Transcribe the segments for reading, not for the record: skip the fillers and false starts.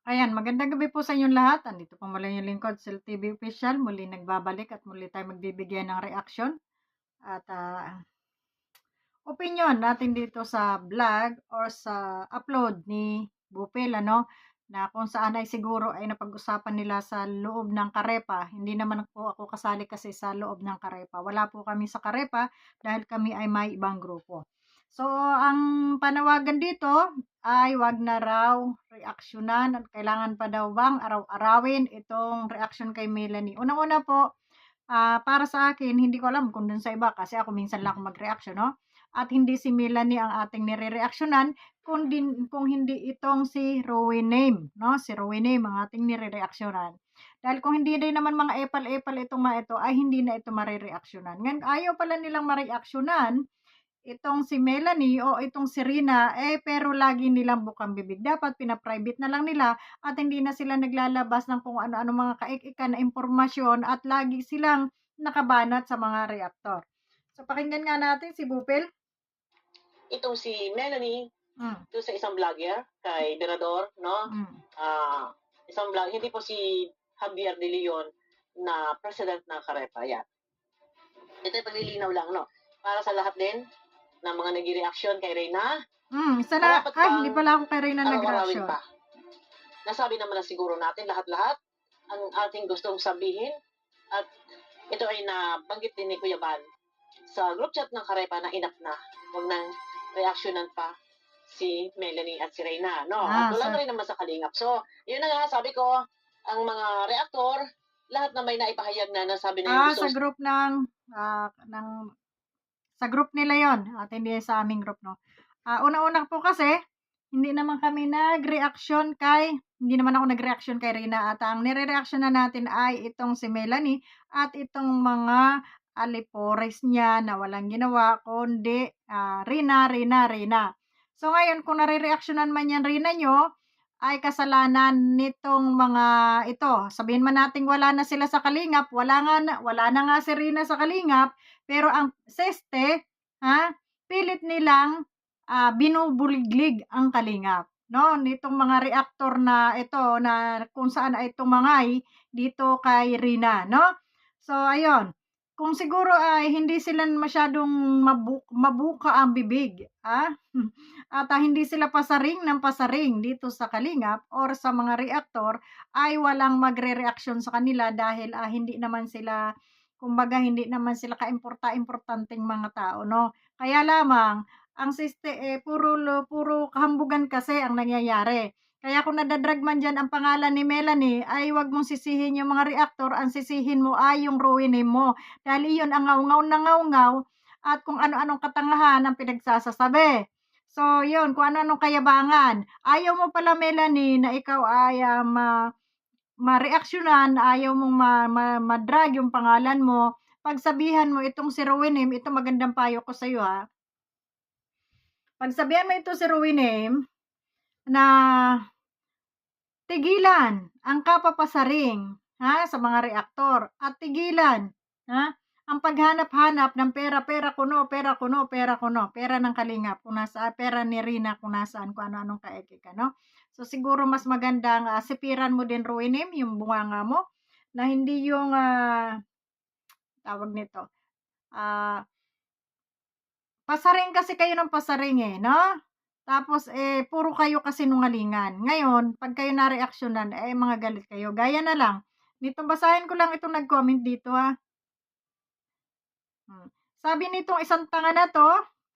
Ayan, magandang gabi po sa inyong lahat. Andito po muli yung lingkod, Sil TV Official. Muli nagbabalik at muli tayo magbibigay ng reaksyon at opinion natin dito sa vlog or sa upload ni Bupil, ano, na kung saan ay siguro ay napag-usapan nila sa loob ng Karepa. Hindi naman po ako kasali kasi sa loob ng Karepa. Wala po kami sa Karepa dahil kami ay may ibang grupo. So, ang panawagan dito ay wag na raw reaksyonan at kailangan pa daw bang araw-arawin itong reaksyon kay Melanie. Unang-una po, para sa akin, hindi ko alam kung dun sa iba kasi ako minsan lang ako mag-reaksyon, no? At hindi si Melanie ang ating nire-reaksyonan, kung hindi itong si Rowena, no? Si Rowena ang ating nire-reaksyonan. Dahil kung hindi din naman mga epal-epal itong mga ito, ay hindi na ito mare-reaksyonan. Ngayon, ayaw pala nilang ma-reaksyonan itong si Melanie o itong si Rina, pero lagi nilang bukang bibig. Dapat pina-private na lang nila at hindi na sila naglalabas ng kung ano-ano mga kaikikan na impormasyon at lagi silang nakabanat sa mga reaktor. So, pakinggan nga natin si Bupil. Itong si Melanie, Mm. ito sa isang vlogger, kay Berador, no? Mm. Isang vlog, hindi po si Javier De Leon na president ng Karepa. Yan. Ito yung paglilinaw lang, no? Para sa lahat din ng mga nag-reaction kay Reyna, Isa na, marapat hindi bang pala ako kay Reyna araw-arawin nag-reaction. pa? Nasabi naman na siguro natin lahat-lahat ang ating gustong sabihin at ito ay nabanggit din ni Kuya Bal sa group chat ng Karepa na enough na. Huwag nang reaksyonan pa si Melanie at si Reyna, no? At wala na rin naman sa Kalingap. So, yun na nga, sabi ko, ang mga reaktor, lahat na may naipahayag na nasabi na yung sa group ng sa group nila yon at hindi sa aming group, no? Una-una po kasi, hindi naman kami hindi naman ako nag-reaction kay Rina at ang nire-reaction na natin ay itong si Melanie at itong mga alipores niya na walang ginawa kundi Rina, Rina, Rina. So ngayon, kung nare-reactionan man yan Rina nyo, ay kasalanan nitong mga ito. Sabihin man natin wala na sila sa Kalingap, wala na nga si Rina sa Kalingap, pero ang seste, pilit nilang binubuliglig ang Kalingap, no? Nitong mga reaktor na ito na kung saan ay tumangay dito kay Rina, no? So ayun, kung siguro ay hindi sila masyadong mabuka ang bibig, at hindi sila pasaring ng pasaring dito sa Kalingap or sa mga reaktor, ay walang magre-reaksyon sa kanila dahil hindi naman sila, kumbaga hindi naman sila kaimportanteng mga tao, no? Kaya lamang ang puro kahambugan kasi ang nangyayari. Kaya kung nadadrag man diyan ang pangalan ni Melanie, ay wag mong sisihin yung mga reaktor, ang sisihin mo ay yung ruinin mo. Dahil iyon ang ngaw-ngaw na ngaw-ngaw at kung ano-anong katangahan ang pinagsasasabi. So, yun, kung ano-anong kayabangan. Ayaw mo pala, Melanie, na ikaw ay ma-reaksyonan, ayaw mong ma-drag yung pangalan mo. Pagsabihan mo itong si Rowinim, ito magandang payo ko sa iyo, Pagsabihan mo ito si Rowinim na tigilan ang kapapasaring sa mga reaktor at tigilan ang paghanap-hanap ng pera kuno, pera ng Kalingap, kung nasa pera ni Rina, kung nasaan, kung ano-anong kaekika, no? So siguro mas magandang sipiran mo din, Ruinim, yung bunganga mo na hindi yung tawag nito. Pasaring kasi kayo ng pasaring no? Tapos puro kayo kasinungalingan. Ngayon, pag kayo na-reaksyonan, mga galit kayo. Gaya na lang. Dito basahin ko lang itong nag-comment dito Sabi nitong isang tanga na to,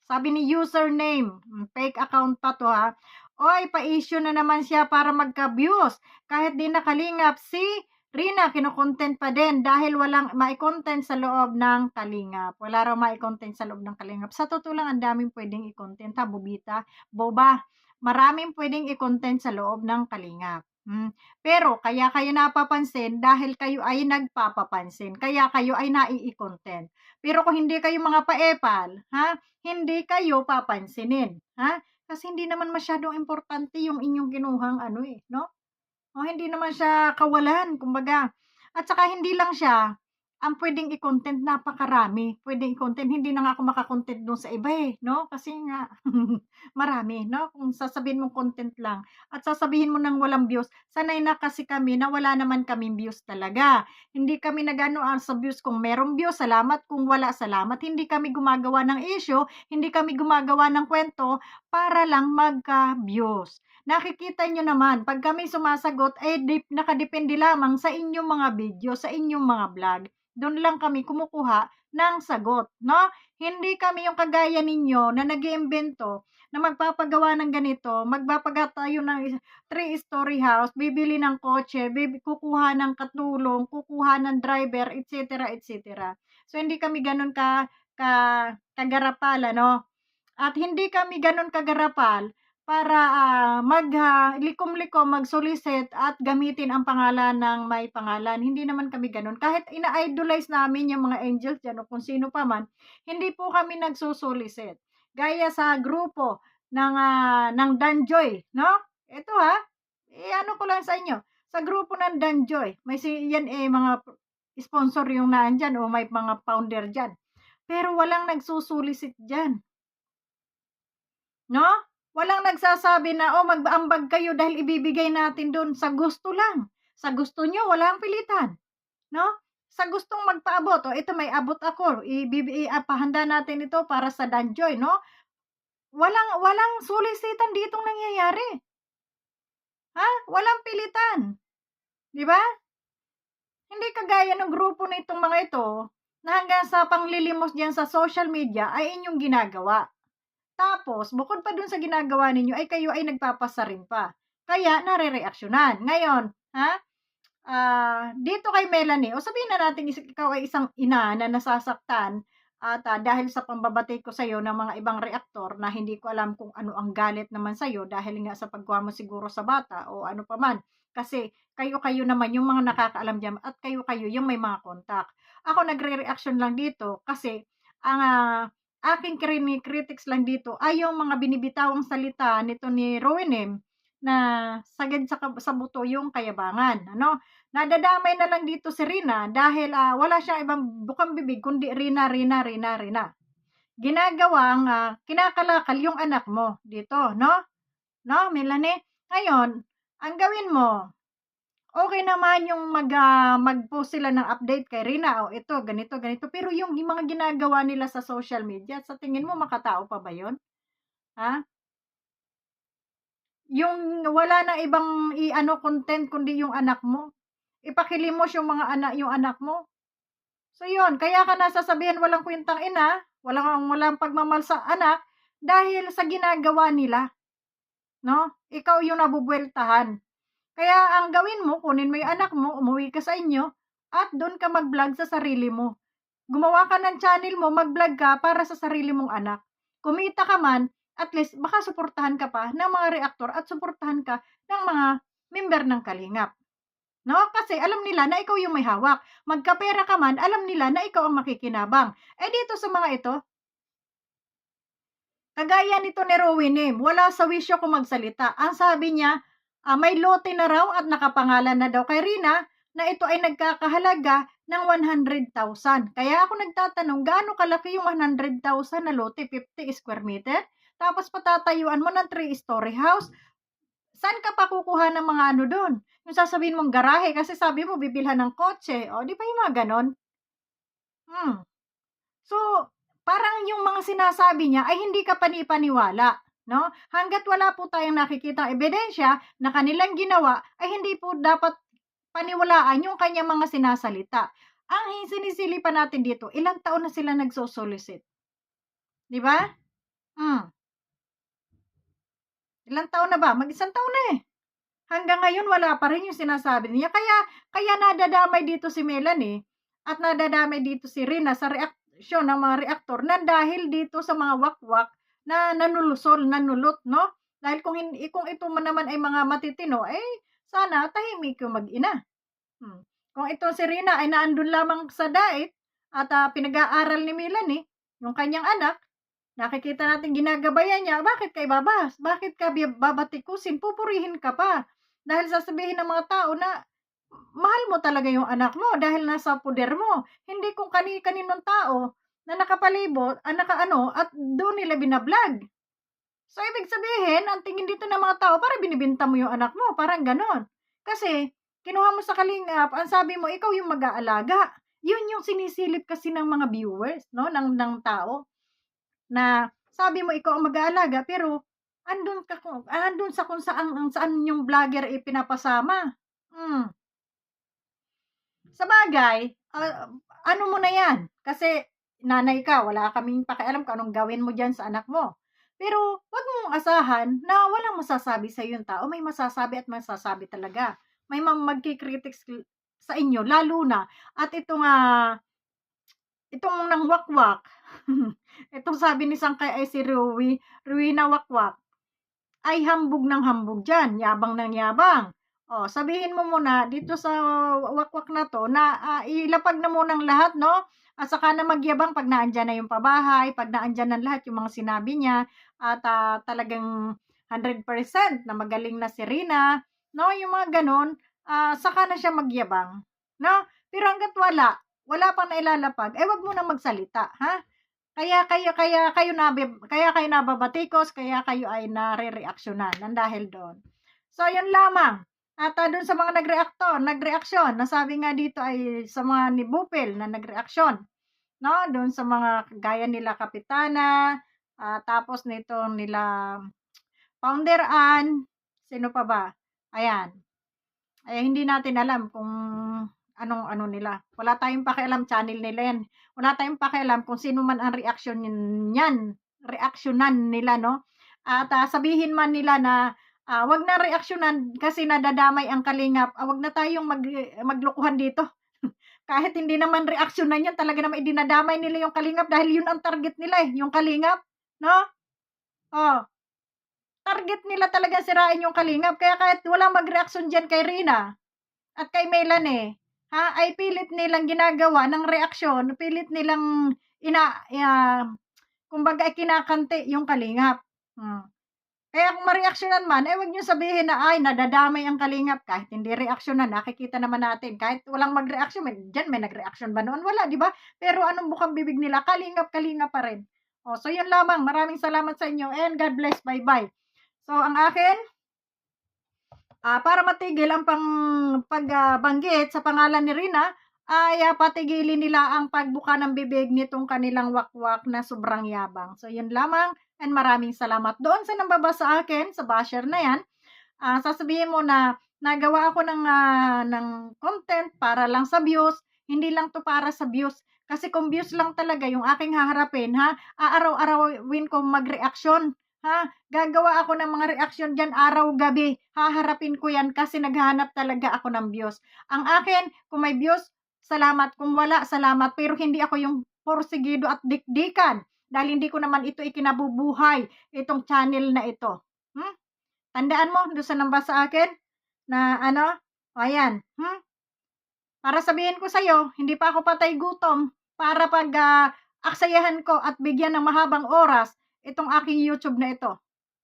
sabi ni username, fake account pa to Oy, pa-issue na naman siya para magka-views. Kahit di nakalingap si Rina, kino-content pa din dahil walang mai-content sa loob ng Kalingap. Wala raw mai-content sa loob ng Kalingap. Sa totoo lang, ang daming pwedeng i-content bubita, boba. Maraming pwedeng i-content sa loob ng Kalingap. Pero kaya kayo napapansin dahil kayo ay nagpapapansin. Kaya kayo ay nai-content. Pero kung hindi kayo mga paepal, hindi kayo papansinin, Kasi hindi naman masyadong importante yung inyong kinuhang no? O hindi naman siya kawalan, kumbaga. At saka hindi lang siya, ang puwedeng i-content napakarami, puwedeng i-content hindi na nga ako maka-content dun sa iba, 'no, kasi nga marami, 'no, kung sasabihin mong content lang at sasabihin mo ng walang views, sanay na kasi kami na wala naman kaming views talaga. Hindi kami nag-ano, sa views kung merong views, salamat, kung wala, salamat. Hindi kami gumagawa ng issue, hindi kami gumagawa ng kwento para lang magka-views. Nakikita niyo naman 'pag kami sumasagot, eh, nakadepende lamang sa inyong mga video, sa inyong mga vlog. Do'n lang kami kumukuha ng sagot, 'no? Hindi kami yung kagaya ninyo na nag-iimbento na magpapagawa ng ganito, tayo ng three-story house, bibili ng kotse, kukuha ng katulong, kukuha ng driver, et cetera, et cetera. So, hindi kami gano'n ka kagarapal, ano? At hindi kami gano'n kagarapal para, likom-likom mag-solicit at gamitin ang pangalan ng may pangalan. Hindi naman kami gano'n. Kahit ina-idolize namin yung mga angels diyan o kung sino pa man, hindi po kami nagso-solicit. Gaya sa grupo ng Danjoy, 'no? Ito, i-ano ko lang sa inyo, sa grupo ng Danjoy, may yan, mga sponsor yung nandiyan o may mga founder diyan. Pero walang nagso-solicit diyan. 'No? Walang nagsasabi na, "Oh, mag-aambag kayo dahil ibibigay natin dun." Sa gusto lang. Sa gusto niyo, walang pilitan, 'no? Sa gustong magpaabot, "Oh, ito may abot ako, pahanda natin ito para sa Danjoy," 'no? Walang walang solisitan ditong nangyayari, walang pilitan, 'di ba? Hindi kagaya ng grupo nitong mga ito na hanggang sa panglilimos diyan sa social media ay inyong ginagawa. Tapos bukod pa dun sa ginagawa ninyo ay kayo ay nagpapasa rin pa, kaya narereaksyonan. Ngayon, ha, dito kay Melanie o sabihin na natin ikaw ay isang ina na nasasaktan at, dahil sa pambabati ko sa'yo ng mga ibang reaktor na hindi ko alam kung ano ang galit naman sa'yo dahil nga sa pagkuha mo siguro sa bata o ano pa man. Kasi kayo-kayo naman yung mga nakakaalam diyan at kayo-kayo yung may mga contact. Ako nagrereaksyon lang dito kasi ang, aking critics lang dito ay yung mga binibitawang salita nito ni Rowenem na sagad sa buto yung kayabangan, ano? Nadadamay na lang dito si Rina dahil, wala siyang ibang bukang bibig kundi Rina, Rina, Rina, Rina. Ginagawang, kinakalakal yung anak mo dito, 'no? 'No, Melanie? Ngayon, ang gawin mo, okay naman yung mag-post sila ng update kay Rina, "Oh, ito ganito, ganito." Pero yung mga ginagawa nila sa social media, sa tingin mo makatao pa ba yun? Ha? Yung wala ng ibang i-ano content kundi yung anak mo. Ipakilimos yung anak mo. So yun, kaya ka nasasabihan walang kwentang ina, walang pagmamahal sa anak dahil sa ginagawa nila, 'no? Ikaw yung nabubuweltahan. Kaya ang gawin mo, kunin mo yung anak mo, umuwi ka sa inyo at dun ka mag-vlog sa sarili mo. Gumawa ka ng channel mo, mag-vlog ka para sa sarili mong anak. Kumita ka man, at least baka suportahan ka pa ng mga reaktor at suportahan ka ng mga member ng Kalingap. 'No? Kasi alam nila na ikaw yung may hawak. Magkapera ka man, alam nila na ikaw ang makikinabang. Eh, dito sa mga ito, kagaya nito ni Rowenem, wala sa wisyo kung magsalita. Ang sabi niya, may lote na raw at nakapangalan na daw kay Rina na ito ay nagkakahalaga ng 100,000. Kaya ako nagtatanong, gaano kalaki yung 100,000 na lote? 50 square meter? Tapos patatayuan mo ng 3-story house? Saan ka pa kukuha ng mga ano do'n? Yung sasabihin mong garahe kasi sabi mo bibilhan ng kotse, o 'di ba yung mga gano'n? Hmm. So, parang yung mga sinasabi niya ay hindi ka panipaniwala, 'no? Hangga't wala po tayong nakikitang ebidensya na kanilang ginawa, ay hindi po dapat paniwalaan yung kanyang mga sinasalita. Ang sinisilipan natin dito, ilang taon na sila nagso-solicit, 'di ba? Hmm, ilang taon na ba? Mag-isang taon na, eh. Hanggang ngayon wala pa rin yung sinasabi niya kaya kaya nadadamay dito si Melanie at nadadamay dito si Rina sa reaksyon ng mga reaktor na dahil dito sa mga wakwak na nanulot, 'no? Dahil kung ito man naman ay mga matitino, eh, sana tahimik yung mag-ina. Kung ito si Rina ay naandun lamang sa diet at, pinag-aaral ni Melanie, yung kanyang anak, nakikita natin ginagabayan niya, bakit ka ibabas? Bakit ka babatikusin? Pupurihin ka pa. Dahil sasabihin ng mga tao na mahal mo talaga yung anak mo dahil nasa poder mo. Hindi kung kani-kaninong tao na nakapalibot, nakaano, at doon nila binablog. So, ibig sabihin, ang tingin dito ng mga tao, parang binibinta mo yung anak mo, parang ganon. Kasi, kinuha mo sa kalingap, ang sabi mo, ikaw yung mag-aalaga. Yun yung sinisilip kasi ng mga viewers, no, ng tao, na sabi mo, ikaw ang mag-aalaga, pero, andun sa kung saan yung vlogger ipinapasama. Sabagay, ano mo na 'yan, kasi nanay ka, wala kaming pakialam kung anong gawin mo diyan sa anak mo. Pero 'wag mong asahan na walang masasabi sa'yo yung tao, may masasabi at masasabi talaga. May magki-critics sa inyo lalo na at itong nangwakwak, itong sabi ni Sangkay ay si Rowena Wakwak, ay hambog ng hambog diyan, yabang ng yabang. Oh, sabihin mo muna dito sa wakwak na 'to na, ilapag na munang lahat 'no, at saka na magyabang 'pag naandiyan na yung pabahay, 'pag naandiyan na lahat yung mga sinabi niya at, talagang 100% na magaling na si Rina 'no, yung mga gano'n, saka na siya magyabang 'no. Pero hangga't wala pang nailalapag, eh, 'wag munang magsalita, ha? Kaya kayo nababatikos, kaya kayo ay narereaksyonan ng dahil doon. So, yun lamang. At doon sa mga nagreaksyon, nasabi nga dito ay sa mga ni Bupil na nagreaksyon, no? Doon sa mga gaya nila Kapitana, tapos nito nila Founder Ann, sino pa ba? Ayan. Eh, hindi natin alam kung anong ano nila. Wala tayong pakialam, channel nila yan. Wala tayong pakialam kung sino man ang reaksyon niyan, reaksyonan nila, no? At sabihin man nila na wag na reaksyonan kasi nadadamay ang kalingap. Wag na tayong maglokohan dito. Kahit hindi naman reaksyonan yan, talaga naman idinadamay nila yung kalingap dahil yun ang target nila eh, yung kalingap, no? Oh, target nila talaga sirain yung kalingap. Kaya kahit walang magreaksyon dyan kay Rina at kay Melanie, ay pilit nilang ginagawa ng reaksyon, pilit nilang kumbaga kinakante yung kalingap. Kaya kung mareaksyonan man, wag niyo sabihin na, ay, nadadamay ang kalingap. Kahit hindi reaksyonan, nakikita naman natin. Kahit walang magreaksyon, dyan may nagreaksyon ba noon? Wala, di ba? Pero anong bukang bibig nila? Kalingap, kalingap pa rin. So yun lamang. Maraming salamat sa inyo and God bless. Bye-bye. So, ang akin, para matigil ang pagbanggit sa pangalan ni Rina, ay patigilin nila ang pagbuka ng bibig nitong kanilang wakwak na sobrang yabang. So, yun lamang and maraming salamat. Doon sa nambabasa sa akin, sa basher na yan, sasabihin mo na nagawa ako ng content para lang sa views, hindi lang to para sa views. Kasi kung views lang talaga yung aking haharapin, araw-arawin ko mag-reaksyon. Gagawa ako ng mga reaksyon dyan araw-gabi. Haharapin ko yan kasi naghahanap talaga ako ng views. Ang akin, kung may views, salamat. Kung wala, salamat. Pero hindi ako yung porsigido at dikdikan. Dahil hindi ko naman ito ikinabubuhay, itong channel na ito. Tandaan mo, doon sa nambasa sa akin, na ayan. Para sabihin ko sa'yo, hindi pa ako patay gutom para aksayahan ko at bigyan ng mahabang oras itong aking YouTube na ito.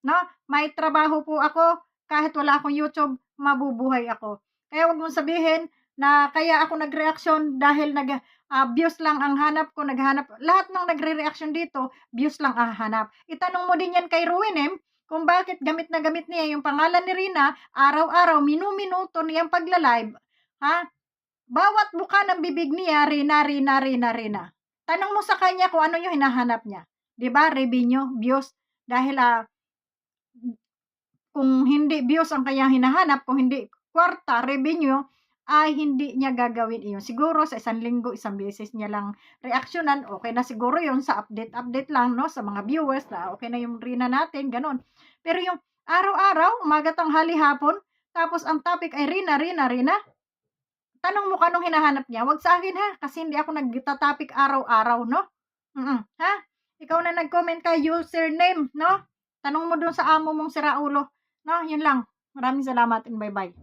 No? May trabaho po ako, kahit wala akong YouTube, mabubuhay ako. Kaya wag mong sabihin na kaya ako nagreaksyon dahil views lang ang hanap ko, lahat ng nagre-reaction dito, views lang ang hanap. Itanong mo din yan kay Ruinem, kung bakit gamit na gamit niya yung pangalan ni Rina, araw-araw, minu-minuto niyang pagla-live, bawat buka ng bibig niya, Rina, Rina, Rina, Rina. Tanong mo sa kanya kung ano yung hinahanap niya. 'Di ba? Revenue, views. Dahil kung hindi views ang kanyang hinahanap, kung hindi kwarta, revenue, ay hindi niya gagawin iyon. Siguro sa isang linggo, isang beses niya lang reaksyonan, okay na siguro yun sa update lang, no? Sa mga viewers, na okay na yung Rina natin, ganun. Pero yung araw-araw, umaga, tanghali, hapon, tapos ang topic ay Rina, Rina, Rina, tanong mo kanong hinahanap niya. Wag sa akin kasi hindi ako nagtatopic araw-araw, no? Ikaw na nag-comment ka, username, no? Tanong mo dun sa amo mong siraulo, no? Yun lang. Maraming salamat and bye-bye.